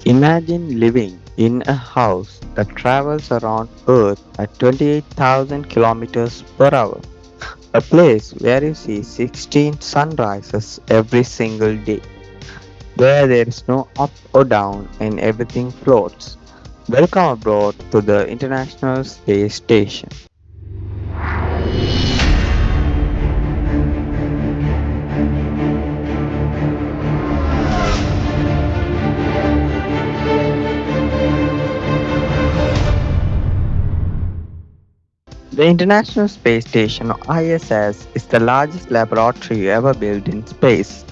Imagine living in a house that travels around Earth at 28,000 kilometers per hour, a place where you see 16 sunrises every single day, where there is no up or down and everything floats. Welcome aboard to the International Space Station. The International Space Station, or ISS, is the largest laboratory ever built in space.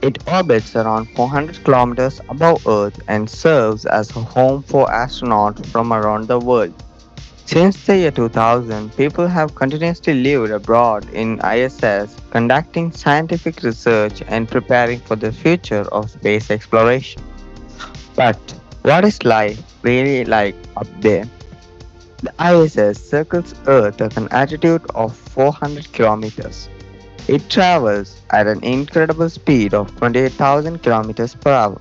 It orbits around 400 kilometers above Earth and serves as a home for astronauts from around the world. Since the year 2000, people have continuously lived abroad in ISS, conducting scientific research and preparing for the future of space exploration. But what is life really like up there? The ISS circles Earth at an altitude of 400 kilometers. It travels at an incredible speed of 28,000 kilometers per hour.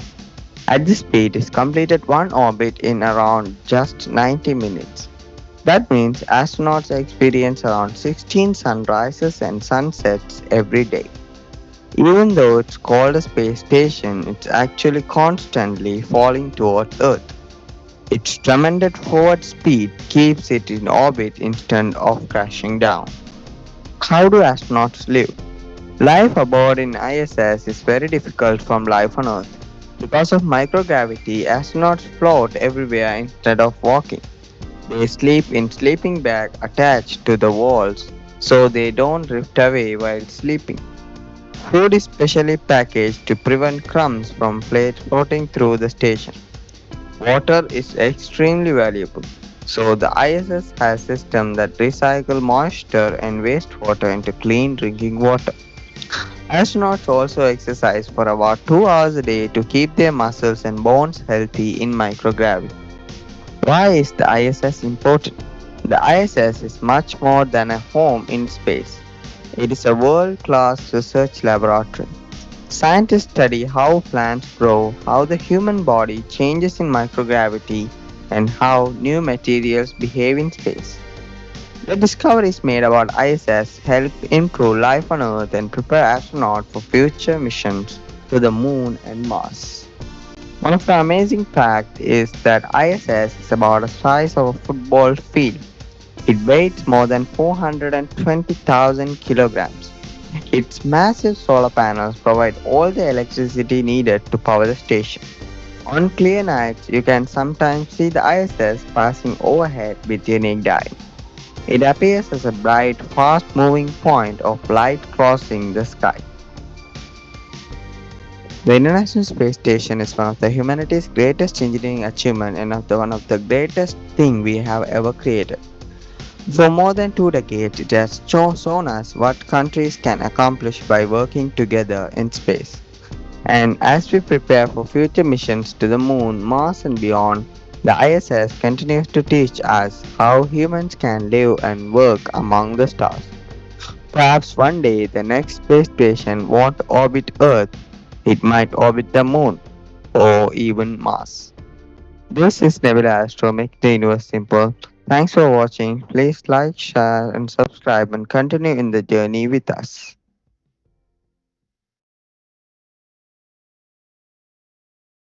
At this speed, it completed one orbit in around just 90 minutes. That means astronauts experience around 16 sunrises and sunsets every day. Even though it's called a space station, it's actually constantly falling towards Earth. Its tremendous forward speed keeps it in orbit instead of crashing down. How do astronauts live? Life aboard in ISS is very difficult from life on Earth. Because of microgravity, astronauts float everywhere instead of walking. They sleep in sleeping bag attached to the walls so they don't drift away while sleeping. Food is specially packaged to prevent crumbs from floating through the station. Water is extremely valuable, so the ISS has systems that recycle moisture and wastewater into clean drinking water. Astronauts also exercise for about 2 hours a day to keep their muscles and bones healthy in microgravity. Why is the ISS important? The ISS is much more than a home in space. It is a world class research laboratory. Scientists study how plants grow, how the human body changes in microgravity, and how new materials behave in space. The discoveries made about ISS help improve life on Earth and prepare astronauts for future missions to the Moon and Mars. One of the amazing facts is that ISS is about the size of a football field. It weighs more than 420,000 kilograms. Its massive solar panels provide all the electricity needed to power the station. On clear nights, you can sometimes see the ISS passing overhead with your naked eye. It appears as a bright, fast moving point of light crossing the sky. The International Space Station is one of the humanity's greatest engineering achievements and one of the greatest things we have ever created. For more than 2 decades, it has shown us what countries can accomplish by working together in space. And as we prepare for future missions to the Moon, Mars, and beyond, the ISS continues to teach us how humans can live and work among the stars. Perhaps one day the next space station won't orbit Earth, it might orbit the Moon or even Mars. This is Nebula Astro, make the universe simple. Thanks for watching. Please like, share, and subscribe and continue in the journey with us.